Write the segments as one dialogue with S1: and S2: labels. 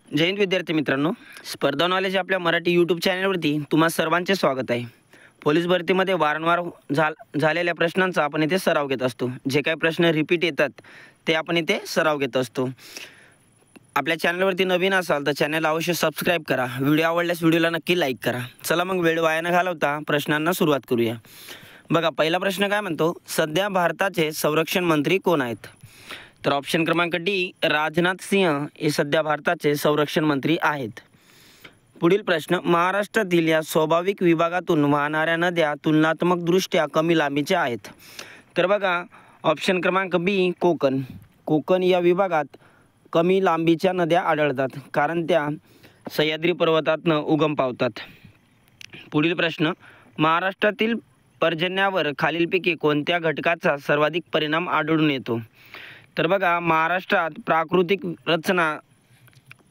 S1: जय हिंद विद्यार्थी मित्रांनो, स्पर्धा नॉलेज आपल्या मराठी यूट्यूब चॅनलवरती तुम्हा सर्वांचे स्वागत आहे। पोलीस भरतीमध्ये वारंवार झालेल्या प्रश्नांचा आपण इथे सराव घेत असतो। जे काही प्रश्न रिपीट येतात ते आपण इथे सराव घेत असतो। आपल्या चॅनलवरती नवीन असाल तर चॅनल अवश्य सबस्क्राइब करा। व्हिडिओ आवडल्यास व्हिडिओला नक्की लाईक करा। चला मग वेळ वाया न घालवता प्रश्नांना सुरुवात करूया। बघा, पहिला प्रश्न काय म्हणतो, सध्या भारताचे संरक्षण मंत्री कोण आहेत? तर ऑप्शन क्रमांक डी, राजनाथ सिंह हे सध्या भारताचे संरक्षण मंत्री आहेत। पुढील प्रश्न, महाराष्ट्रातील या स्वाभाविक विभागातून वाहणाऱ्या नद्या तुलनात्मकदृष्ट्या कमी लांबीच्या आहेत। तर बघा, ऑप्शन क्रमांक बी, कोकण या विभागात कमी लांबीच्या नद्या आढळतात, कारण त्या सह्याद्री पर्वतातून उगम पावतात। पुढील प्रश्न, महाराष्ट्रातील पर्जन्यावर खालीलपैकी कोणत्या घटकाचा सर्वाधिक परिणाम आढळून येतो? तर बघा, महाराष्ट्रात प्राकृतिक रचना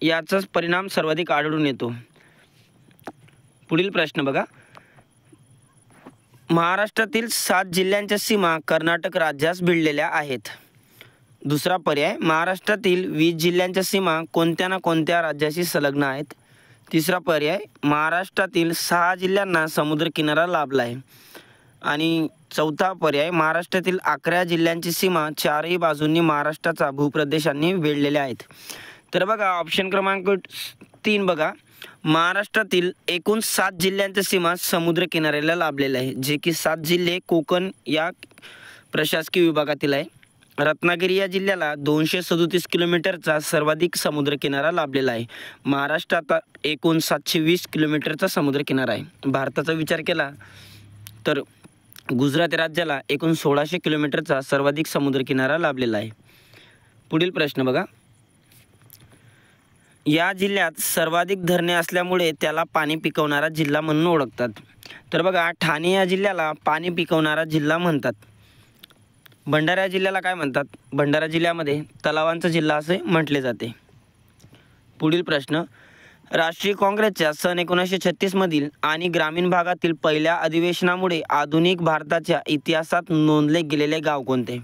S1: याचाच परिणाम सर्वाधिक आढळून येतो। पुढील प्रश्न बघा, महाराष्ट्रातील 7 जिल्ह्यांच्या सीमा कर्नाटक राज्यास भिडलेल्या आहेत। दुसरा पर्याय, महाराष्ट्रातील 20 जिल्ह्यांच्या सीमा कोणत्या ना कोणत्या राज्याशी संलग्न आहेत। तिसरा पर्याय, महाराष्ट्रातील 6 जिल्ह्यांना समुद्रकिनारा लाभला आहे। आणि चौथा पर्याय, महाराष्ट्रातील 11 जिल्ह्यांची सीमा चारही बाजूंनी महाराष्ट्राचा भूप्रदेशांनी वेढलेल्या आहेत। तर बघा, ऑप्शन क्रमांक 3 बघा, महाराष्ट्रातील एकूण 7 जिल्ह्यांच्या सीमा समुद्र किनाऱ्याला लाभलेल्या आहे, जे की 7 जिल्हे कोकण या प्रशासकीय विभागातील आहे। रत्नागिरी या जिल्ह्याला 237 किलोमीटरचा सर्वाधिक समुद्र किनारा लाभलेला आहे। महाराष्ट्रात एकूण 720 किलोमीटरचा समुद्र किनारा आहे। भारताचा विचार केला तर गुजरात राज्याला एकूण 1600 किलोमीटरचा सर्वाधिक समुद्रकिनारा लाभलेला आहे। पुढील प्रश्न बघा, या जिल्ह्यात सर्वाधिक धरणे असल्यामुळे त्याला पाणी पिकवणारा जिल्हा म्हणून ओळखतात। तर बघा, ठाणे या जिल्ह्याला पाणी पिकवणारा जिल्हा म्हणतात। भंडारा जिल्ह्याला काय म्हणतात? भंडारा जिल्ह्यामध्ये तलावांचा जिल्हा असे म्हटले जाते। पुढील प्रश्न, राष्ट्रीय काँग्रेसच्या सन 1936 मधील आणि ग्रामीण भागातील पहिल्या अधिवेशनामुळे आधुनिक भारताच्या इतिहासात नोंदले गेलेले गाव कोणते?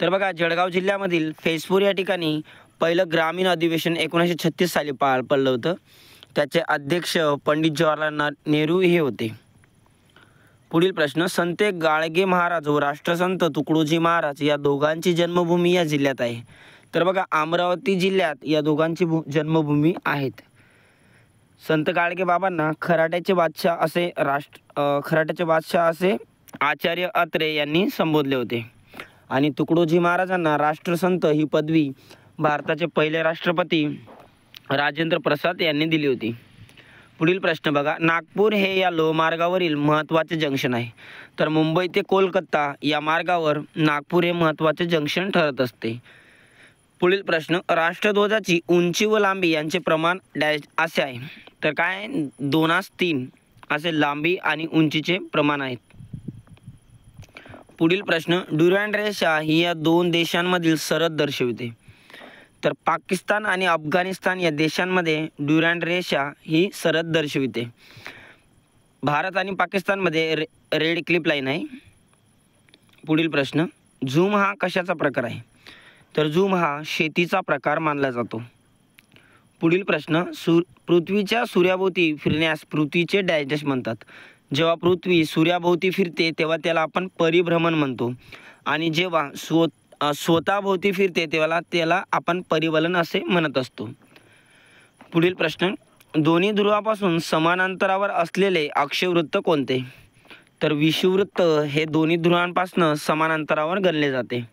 S1: तर बघा, जळगाव जिल्ह्यामधील फैजपूर या ठिकाणी पहिलं ग्रामीण अधिवेशन 1936 साली पार पडलं होतं। त्याचे अध्यक्ष पंडित जवाहरलाल नेहरू हे होते। पुढील प्रश्न, संत गाडगे महाराज व राष्ट्रसंत तुकडोजी महाराज या दोघांची जन्मभूमी या जिल्ह्यात आहे। तर बघा, अमरावती जिल्ह्यात या दोघांची जन्मभूमी आहेत। संत गाडगे बाबांना खराट्याचे बादशाह असे आचार्य अत्रे यांनी संबोधले होते। आणि तुकडोजी महाराजांना राष्ट्रसंत ही पदवी भारताचे पहिले राष्ट्रपती राजेंद्र प्रसाद यांनी दिली होती। पुढील प्रश्न बघा, नागपूर हे या लोहमार्गावरील महत्त्वाचे जंक्शन आहे। तर मुंबई ते कोलकाता या मार्गावर नागपूर हे महत्त्वाचे जंक्शन ठरत असते। पुढील प्रश्न, राष्ट्रध्वजाची उंची व लांबी यांचे प्रमाण डॅश असे आहे। तर काय, 2:3 असे लांबी आणि उंचीचे प्रमाण आहेत। पुढील प्रश्न, ड्युरॅन्ड रेषा ही या 2 देशांमधील सरहद दर्शविते। तर पाकिस्तान आणि अफगाणिस्तान या देशांमध्ये ड्युरॅन्ड रेषा ही सरहद दर्शविते। भारत आणि पाकिस्तानमध्ये रेड क्लिप लाईन आहे। पुढील प्रश्न, झूम हा कशाचा प्रकार आहे? तर झूम हा शेतीचा प्रकार मानला जातो। पुढील प्रश्न, पृथ्वीच्या सूर्याभोवती फिरण्यास पृथ्वीचे डॅश म्हणतात। जेव्हा पृथ्वी सूर्याभोवती फिरते तेव्हा त्याला आपण परिभ्रमण म्हणतो, आणि जेव्हा स्वतःभोवती फिरते तेव्हा त्याला आपण परिवलन असे म्हणत असतो। पुढील प्रश्न, दोन्ही ध्रुवापासून समान अंतरावर असलेले अक्षवृत्त कोणते? तर विषुववृत्त हे दोन्ही ध्रुवांपासून समान अंतरावर गणले जाते।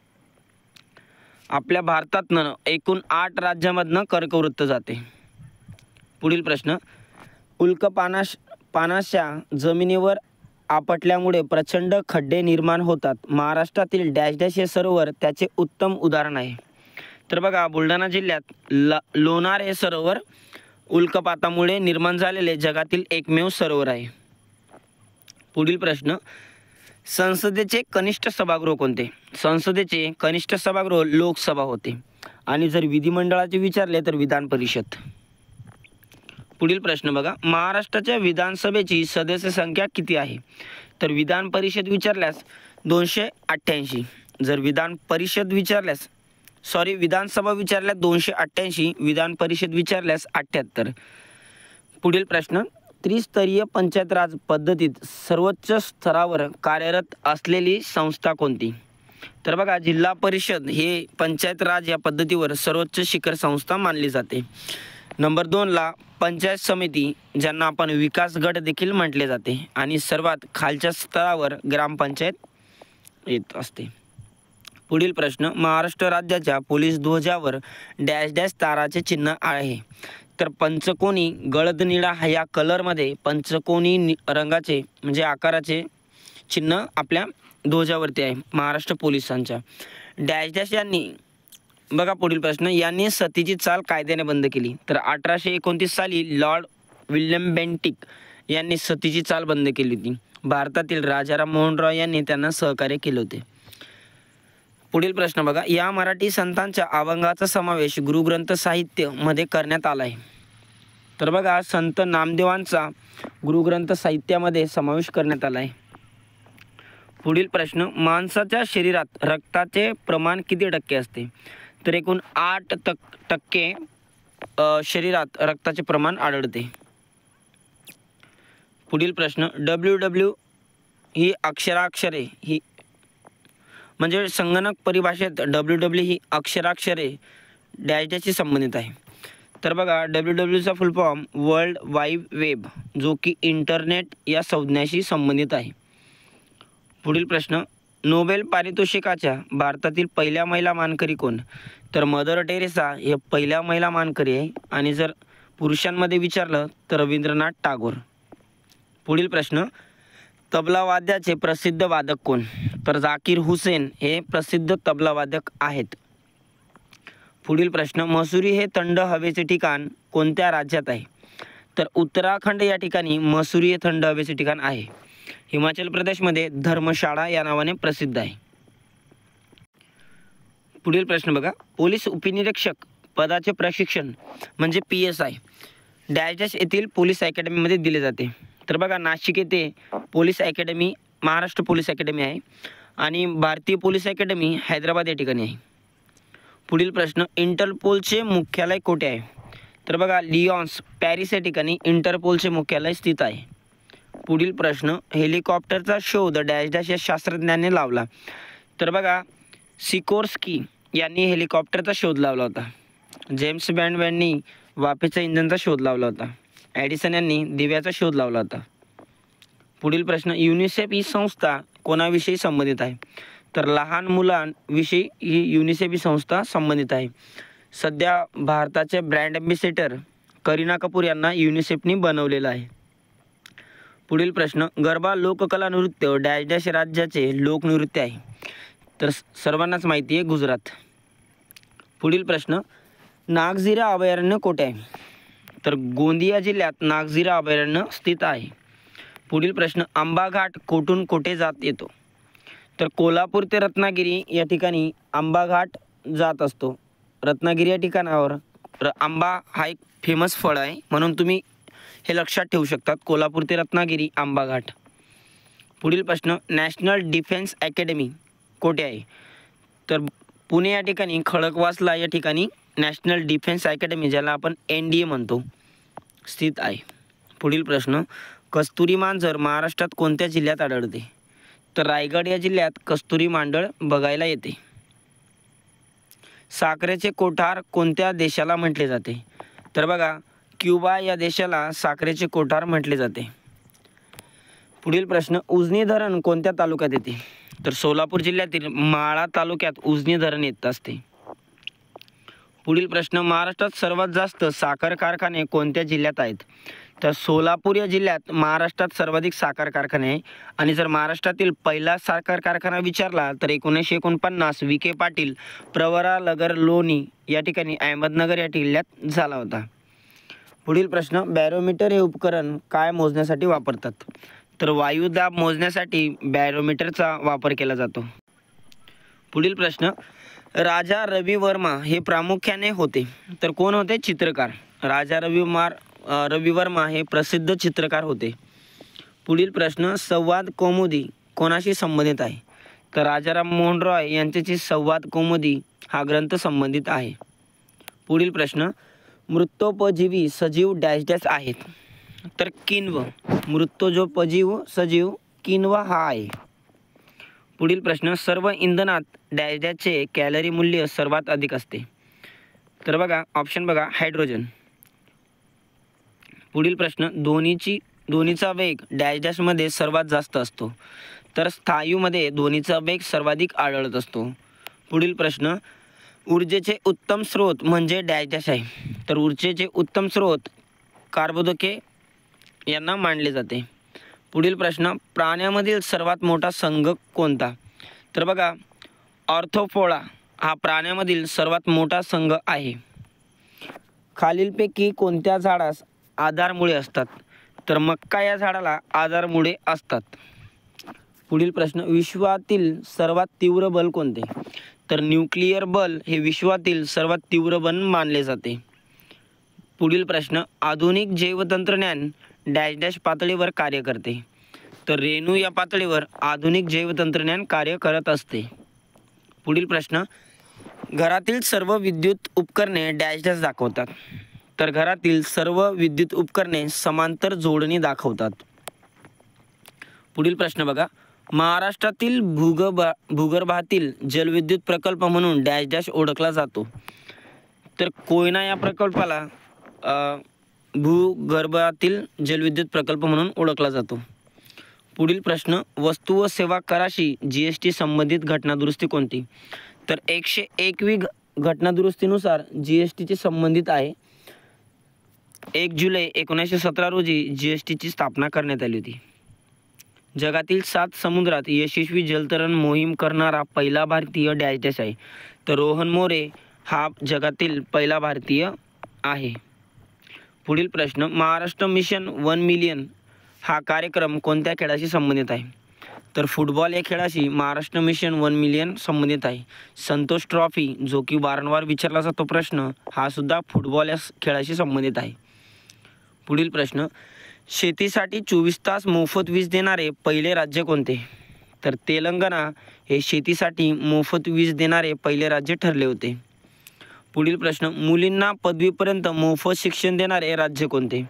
S1: आपल्या भारतातनं एकूण 8 राज्यांमधनं कर्कवृत्त जाते। पुढील प्रश्न, उल्कापानाच्या जमिनीवर आपटल्यामुळे प्रचंड खड्डे निर्माण होतात। महाराष्ट्रातील डॅश हे सरोवर त्याचे उत्तम उदाहरण आहे। तर बघा, बुलढाणा जिल्ह्यात लोणार हे सरोवर उल्कापातामुळे निर्माण झालेले जगातील एकमेव सरोवर आहे। पुढील प्रश्न, संसदेचे कनिष्ठ सभागृह कोणते? संसदेचे कनिष्ठ सभागृह लोकसभा होते, आणि जर विधिमंडळाचे विचारले तर विधान परिषद। पुढील प्रश्न बघा, महाराष्ट्राच्या विधानसभेची सदस्य संख्या किती आहे? तर विधान परिषद विचारल्यास 288, जर विधान परिषद विचारल्यास विधानसभा विचारल्यास 288, विधान परिषद विचारल्यास 78. पुढील प्रश्न, त्रिस्तरीय पंचायत राज पद्धतीत सर्वोच्च स्तरावर कार्यरत असलेली संस्था कोणती? तर बघा, जिल्हा परिषद हे पंचायत राज या पद्धतीवर सर्वोच्च शिखर संस्था मानली जाते. नंबर 2ला पंचायत समिती, ज्यांना आपण विकास गट देखील म्हटले जाते, आणि सर्वात खालच्या स्तरावर ग्रामपंचायत येत असते. पुढील प्रश्न, महाराष्ट्र राज्याच्या पोलीस ध्वजावर डॅश डॅश ताराचे चिन्ह आहे. तर पंचकोनी गडद निळा या कलरमध्ये पंचकोनी रंगाचे म्हणजे आकाराचे चिन्ह आपल्या ध्वजावरती आहे महाराष्ट्र पोलिसांच्या. डॅश डॅश यांनी, बघा पुढील प्रश्न, यांनी सतीची चाल कायद्याने बंद केली. तर 1829 साली लॉर्ड विल्यम बेंटिक यांनी सतीची चाल बंद केली होती. भारतातील राजाराम मोहन रॉय यांनी त्यांना सहकार्य केले होते. पुढील प्रश्न बघा, या मराठी संतांच्या अभंगाचा समावेश गुरुग्रंथ साहित्य मध्ये करण्यात आला आहे. तर बघा, संत नामदेवांचा गुरुग्रंथ साहित्यामध्ये समावेश करण्यात आला आहे. पुढील प्रश्न, माणसाच्या शरीरात रक्ताचे प्रमाण किती टक्के असते? तर एकूण 8% शरीरात रक्ताचे प्रमाण आढळते. पुढील प्रश्न, WW ही अक्षराक्षरे ही म्हणजे संगणक परिभाषेत WW ही अक्षराक्षरे डॅश डॅशशी संबंधित आहे. तर बघा, WWचा full form world wide web, जो की इंटरनेट या संज्ञाशी संबंधित आहे. पुढील प्रश्न, नोबेल पारितोषिकाच्या भारतातील पहिल्या महिला मानकरी कोण? तर मदर टेरेसा हे पहिल्या महिला मानकरी आहे, आणि जर पुरुषांमध्ये विचारलं तर रवींद्रनाथ टागोर. पुढील प्रश्न, तबला वाद्याचे प्रसिद्ध वादक कोण? तर जाकीर हुसेन हे प्रसिद्ध तबला वादक आहेत. पुढील प्रश्न, मसुरी हे थंड हवेचे ठिकाण कोणत्या राज्यात आहे? तर उत्तराखंड या ठिकाणी मसुरी हे थंड हवेचे ठिकाण आहे. हिमाचल प्रदेशमध्ये धर्मशाळा या नावाने प्रसिद्ध आहे. पुढील प्रश्न बघा, पोलीस उपनिरीक्षक पदाचे प्रशिक्षण म्हणजे PSI डॅश डॅश येथील पोलीस अकॅडमीमध्ये दिले जाते. तर बघा, नाशिक येथे police academy Maharashtra police academy आहे, आणि भारतीय पोलीस अकॅडमी हैदराबाद या ठिकाणी आहे. पुढील प्रश्न, इंटरपोलचे मुख्यालय कोठे आहे? तर बघा, लिऑन्स पॅरिस या ठिकाणी इंटरपोलचे मुख्यालय स्थित आहे. पुढील प्रश्न, हेलिकॉप्टरचा शोध डॅश डॅश या शास्त्रज्ञाने लावला. तर बघा, सिकोर्स्की यांनी हेलिकॉप्टरचा शोध लावला होता. जेम्स बॉन्ड यांनी वाफेच्या इंधनाचा शोध लावला होता. ॲडिसन यांनी दिव्याचा शोध लावला होता. पुढील प्रश्न, युनिसेफ ही संस्था कोणाविषयी संबंधित आहे? तर लहान मुलांविषयी ही युनिसेफ ही संस्था संबंधित आहे. सध्या भारताचे ब्रँड ॲम्बॅसेडर करीना कपूर यांना युनिसेफनी बनवलेलं आहे. पुढील प्रश्न, गरबा लोककला नृत्य डॅश डॅश राज्याचे लोकनृत्य आहे? तर सर्वांनाच माहिती आहे, गुजरात. पुढील प्रश्न, नागझिरा अभयारण्य कोठे आहे? तर गोंदिया जिल्ह्यात नागझिरा अभयारण्य स्थित आहे. पुढील प्रश्न, आंबा घाट कोठून कोठे जात येतो? तर कोल्हापूर ते रत्नागिरी या ठिकाणी आंबा घाट जात असतो. रत्नागिरी या ठिकाणावर आंबा हा एक फेमस फळ आहे, म्हणून तुम्ही हे लक्षात ठेवू शकतात, कोल्हापूर ते रत्नागिरी आंबा घाट. पुढील प्रश्न, नॅशनल डिफेन्स अकॅडमी कोठे आहे? तर पुणे या ठिकाणी खडकवासला या ठिकाणी नॅशनल डिफेन्स अकॅडमी, ज्याला आपण NDA म्हणतो, स्थित आहे. पुढील प्रश्न, कस्तुरी मांजर महाराष्ट्रात कोणत्या जिल्ह्यात आढळते? तर रायगड या जिल्ह्यात कस्तुरी मांजर बघायला येते. साखरेचे कोठार कोणत्या देशाला म्हटले जाते? तर बघा, क्युबा या देशाला साखरेचे कोठार म्हटले जाते. पुढील प्रश्न, उजनी धरण कोणत्या तालुक्यात येते? तर सोलापूर जिल्ह्यातील माळा तालुक्यात उजनी धरण येत असते. पुढील प्रश्न, महाराष्ट्रात सर्वात जास्त साखर कारखाने कोणत्या जिल्ह्यात आहेत? तर सोलापूर या जिल्ह्यात महाराष्ट्रात सर्वाधिक साखर कारखाने आहे. आणि जर महाराष्ट्रातील पहिला साखर कारखाना विचारला तर 1949 विखे पाटील प्रवरा नगर लोणी या ठिकाणी अहमदनगर या जिल्ह्यात झाला होता. पुढील प्रश्न, बॅरोमीटर हे उपकरण काय मोजण्यासाठी वापरतात? तर वायुदाब मोजण्यासाठी बॅरोमीटरचा वापर केला जातो. पुढील प्रश्न, राजा रवी वर्मा हे प्रामुख्याने होते? तर कोण होते? चित्रकार. राजा रवी वर्मा हे प्रसिद्ध चित्रकार होते. पुढील प्रश्न, संवाद कौमुदी कोणाशी संबंधित आहे? तर राजाराम मोहन रॉय यांच्याची संवाद कौमुदी हा ग्रंथ संबंधित आहे. पुढील प्रश्न, मृत्योपजीवी सजीव डॅश डॅश आहेत. तर किण्व. मृत्योपजीव सजीव किण्व हा आहे. पुढील प्रश्न, सर्व इंधनात डॅश डॅशचे कॅलरी मूल्य सर्वात अधिक असते. तर बघा ऑप्शन बघा, हायड्रोजन. पुढील प्रश्न, ध्वनीचा वेग डॅश डॅशमध्ये सर्वात जास्त असतो. तर स्थायूमध्ये ध्वनीचा वेग सर्वाधिक आढळत असतो. पुढील प्रश्न, ऊर्जेचे उत्तम स्रोत म्हणजे डॅश डॅश आहे. तर ऊर्जेचे उत्तम स्रोत कार्बोदके यांना मानले जाते. पुढील प्रश्न, प्राण्यामधील सर्वात मोठा संघ कोणता. तर बघा ऑर्थोपोडा हा प्राण्यामधील सर्वात मोठा संघ आहे. खालीलपैकी कोणत्या झाडास आधारमुळे असतात. तर मक्का या झाडाला आधारमुळे असतात. पुढील प्रश्न, विश्वातील सर्वात तीव्र बल कोणते. तर न्यूक्लिअर बल हे विश्वातील सर्वात तीव्र बल मानले जाते. पुढील प्रश्न, आधुनिक जैवतंत्रज्ञान डॅश डॅश पातळीवर कार्य करते. तर रेणू या पातळीवर आधुनिक जैवतंत्रज्ञान कार्य करत असते. पुढील प्रश्न, घरातील सर्व विद्युत उपकरणे डॅश डॅश दाखवतात. तर घरातील सर्व विद्युत उपकरणे समांतर जोडणी दाखवतात. पुढील प्रश्न बघा, महाराष्ट्रातील भूगर्भातील जलविद्युत प्रकल्प म्हणून डॅश डॅश ओळखला जातो. तर कोयना या प्रकल्पाला भूगर्भातील जलविद्युत प्रकल्प म्हणून ओळखला जातो. पुढील प्रश्न, वस्तू व सेवा कराशी GST संबंधित घटनादुरुस्ती कोणती. तर 101वी घटनादुरुस्तीनुसार GSTची संबंधित आहे. 1 जुलै 1917 रोजी GSTची स्थापना करण्यात आली होती. जगातील 7 समुद्रात यशस्वी जलतरण मोहीम करणारा पहिला भारतीय डॅश डॅश आहे. तर रोहन मोरे हा जगातील पहिला भारतीय आहे. पुढील प्रश्न, महाराष्ट्र मिशन 1 मिलियन हा कार्यक्रम कोणत्या खेळाशी संबंधित आहे. तर फुटबॉल या खेळाशी महाराष्ट्र मिशन 1 मिलियन संबंधित आहे. संतोष ट्रॉफी जो की वारंवार विचारला जातो प्रश्न, हा सुद्धा फुटबॉल या खेळाशी संबंधित आहे. पुढील प्रश्न, शेतीसाठी 24 तास मोफत वीज देणारे पहिले राज्य कोणते. तर तेलंगणा हे शेतीसाठी मोफत वीज देणारे पहिले राज्य ठरले होते. पुढील प्रश्न, मुलींना पदवीपर्यंत मोफत शिक्षण देणारे राज्य कोणते.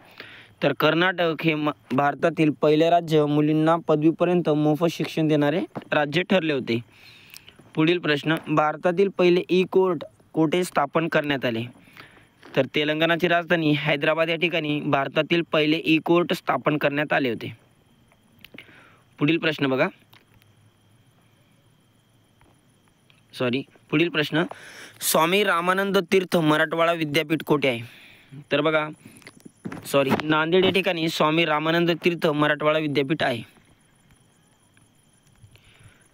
S1: तर कर्नाटक हे भारतातील पहिले राज्य मुलींना पदवीपर्यंत मोफत शिक्षण देणारे राज्य ठरले होते. पुढील प्रश्न, भारतातील पहिले कोर्ट कोठे स्थापन करण्यात आले. तर तेलंगणाची राजधानी हैदराबाद या ठिकाणी भारतातील पहिले कोर्ट स्थापन करण्यात आले होते. पुढील प्रश्न बघा, पुढील प्रश्न, स्वामी रामानंद तीर्थ मराठवाडा विद्यापीठ कोठे आहे. तर बघा नांदेड या ठिकाणी स्वामी रामानंद तीर्थ मराठवाडा विद्यापीठ आहे.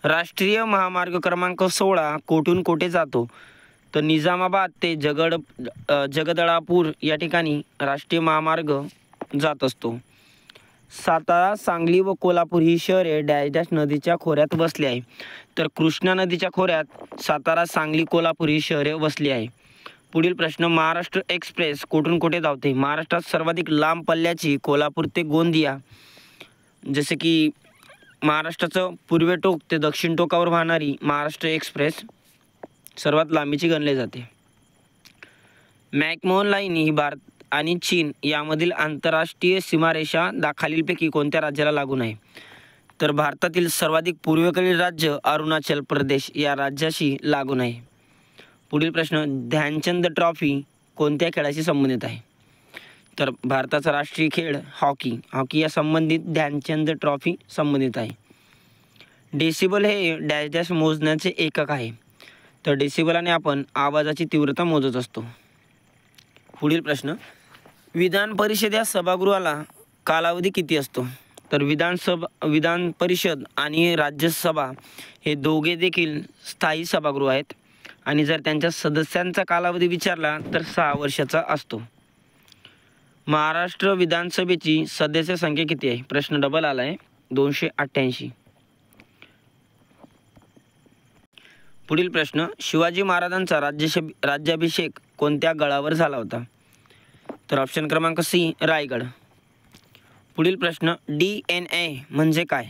S1: राष्ट्रीय महामार्ग क्रमांक 16 कोठून कोठे जातो. तर निजामाबाद ते जगदळापूर या ठिकाणी राष्ट्रीय महामार्ग जात असतो. सातारा, सांगली व कोल्हापूर ही शहरे डॅश डॅश नदीच्या खोऱ्यात बसली आहे. तर कृष्णा नदीच्या खोऱ्यात सातारा, सांगली, कोल्हापूर ही शहरे बसली आहे. पुढील प्रश्न, महाराष्ट्र एक्सप्रेस कोठून कोठे धावते. महाराष्ट्रात सर्वाधिक लांब पल्ल्याची कोल्हापूर ते गोंदिया, जसे की महाराष्ट्राचं पूर्व टोक ते दक्षिण टोकावर वाहणारी महाराष्ट्र एक्सप्रेस सर्वात लांबीची गणली जाते. मॅकमोहन लाईन ही भारत आणि चीन यामधील आंतरराष्ट्रीय सीमारेषा खालीलपैकी कोणत्या राज्याला लागून आहे. तर भारतातील सर्वाधिक पूर्वेकडील राज्य अरुणाचल प्रदेश या राज्याशी लागून आहे. पुढील प्रश्न, ध्यानचंद ट्रॉफी कोणत्या खेळाशी संबंधित आहे. तर भारताचा राष्ट्रीय खेळ हॉकी या संबंधित ध्यानचंद ट्रॉफी संबंधित आहे. डेसिबल हे डॅश डॅश मोजण्याचे एकक आहे. तर डेसिबलाने आपण आवाजाची तीव्रता मोजत असतो. पुढील प्रश्न, विधान परिषद या सभागृहाला कालावधी किती असतो. तर विधान परिषद आणि राज्यसभा हे दोघे देखील स्थायी सभागृह आहेत आणि जर त्यांच्या सदस्यांचा कालावधी विचारला तर 6 वर्षाचा असतो. महाराष्ट्र विधानसभेची सदस्य संख्या किती आहे. प्रश्न डबल आला आहे, 288. पुढील प्रश्न, शिवाजी महाराजांचा राज्याभिषेक कोणत्या गडावर झाला होता. तर ऑप्शन क्रमांक सी, रायगड. पुढील प्रश्न, DNA म्हणजे काय.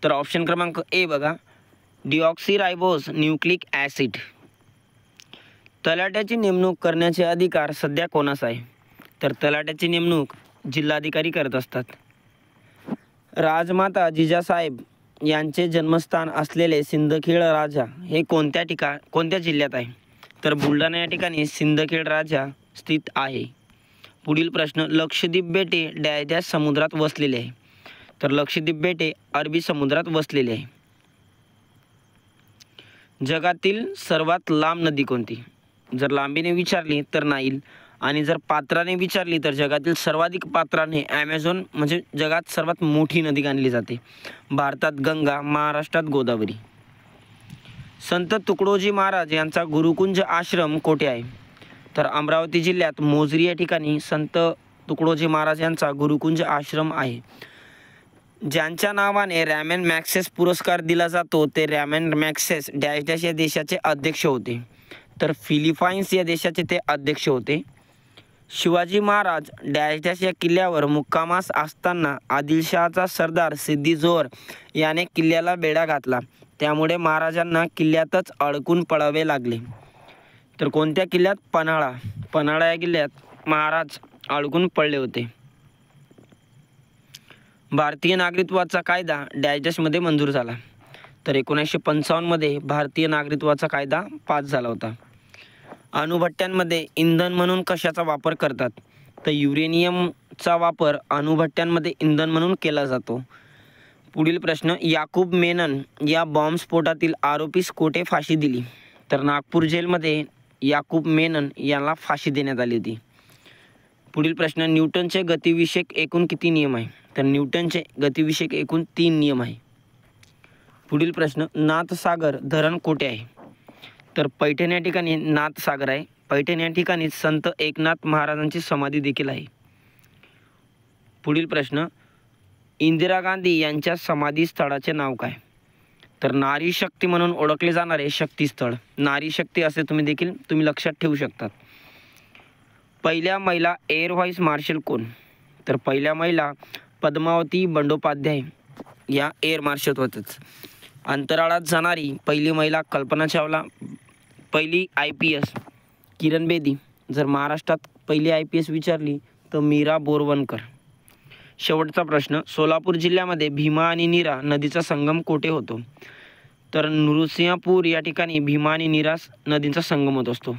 S1: तर ऑप्शन क्रमांक ए बघा, डिऑक्सिरायबोज न्यूक्लिक ॲसिड. तलाट्याची नेमणूक करण्याचे अधिकार सध्या कोणास आहे? तर तलाट्याची नेमणूक जिल्हाधिकारी करत असतात. राजमाता जिजासाहेब यांचे जन्मस्थान असलेले सिंदखेड राजा हे कोणत्या जिल्ह्यात आहे? तर बुलढाणा या ठिकाणी सिंदखेड राजा स्थित आहे. पुढील प्रश्न, लक्षद्वीप बेटे डॅश समुद्रात वसलेले आहे? तर लक्षद्वीप बेटे अरबी समुद्रात वसलेले आहे. जगातील सर्वात लांब नदी कोणती? जर लांबीने विचारली तर नाईल, आणि जर पात्राने विचारली तर जगातील सर्वाधिक पात्राने ॲमेझॉन म्हणजे जगात सर्वात मोठी नदी गणली जाते. भारतात गंगा, महाराष्ट्रात गोदावरी. संत तुकडोजी महाराज यांचा गुरुकुंज आश्रम कोठे आहे? तर अमरावती जिल्ह्यात मोझरी या ठिकाणी संत तुकडोजी महाराज यांचा गुरुकुंज आश्रम आहे. ज्यांच्या नावाने रॅमन मॅग्सेस पुरस्कार दिला जातो ते रॅमन मॅग्सेस डॅश डॅश या देशाचे अध्यक्ष होते? तर फिलिपाईन्स या देशाचे ते अध्यक्ष होते. शिवाजी महाराज डॅश डॅश या किल्ल्यावर मुक्कामास असताना आदिलशहाचा सरदार सिद्दी जोहर याने किल्ल्याला बेडा घातला, त्यामुळे महाराजांना किल्ल्यातच अडकून पडावे लागले. तर कोणत्या किल्ल्यात? पन्हाळा या किल्ल्यात महाराज अडकून पडले होते. भारतीय नागरिकत्वाचा कायदा डॅश डॅशमध्ये मंजूर झाला? तर 1955 मध्ये भारतीय नागरिकत्वाचा कायदा पास झाला होता. अणुभट्ट्यांमध्ये इंधन म्हणून कशाचा वापर करतात? तर युरेनियमचा वापर अणुभट्ट्यांमध्ये इंधन म्हणून केला जातो. पुढील प्रश्न, याकूब मेनन या बॉम्बस्फोटातील आरोपीस कोठे फाशी दिली? तर नागपूर जेलमध्ये याकूब मेनन यांना फाशी देण्यात आली होती. पुढील प्रश्न, न्यूटनचे गतिविषयक एकूण किती नियम आहे? तर न्यूटनचे गतिविषयक एकूण 3 नियम आहे. पुढील प्रश्न, नाथसागर धरण कोठे आहे? तर पैठण या ठिकाणी नाथसागर आहे. पैठण या ठिकाणी संत एकनाथ महाराजांची समाधी देखील आहे. पुढील प्रश्न, इंदिरा गांधी यांच्या समाधी स्थळाचे नाव काय? तर नारी शक्ती म्हणून ओळखले जाणारे शक्तीस्थळ, नारी शक्ती असे तुम्ही लक्षात ठेवू शकतात. पहिल्या महिला एअर व्हाईस मार्शल कोण? तर पहिल्या महिला पद्मावती बंडोपाध्याय या एअर मार्शल होतच. अंतराळात जाणारी पहिली महिला कल्पना चावला. पहिली IPS किरण बेदी. जर महाराष्ट्रात पहिली IPS विचारली तर मीरा बोरवणकर. शेवटचा प्रश्न, सोलापूर जिल्ह्यामध्ये भीमा आणि नीरा नदीचा संगम कोठे होतो? तर नृसिंहपूर या ठिकाणी भीमा आणि नीरा नदीचा संगम होत असतो.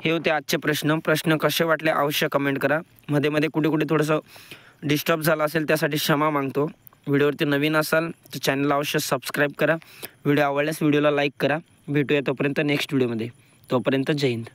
S1: हे होते आजचे प्रश्न कसे वाटले अवश्य कमेंट करा. मध्ये कुठे थोडंसं डिस्टर्ब झालं असेल त्यासाठी क्षमा मागतो. व्हिडिओवरती नवीन असाल तर चॅनलला अवश्य सबस्क्राईब करा. व्हिडिओ आवडल्यास व्हिडिओला लाईक करा. भेटूया तोपर्यंत नेक्स्ट व्हिडिओमध्ये. तोपर्यंत जय हिंद.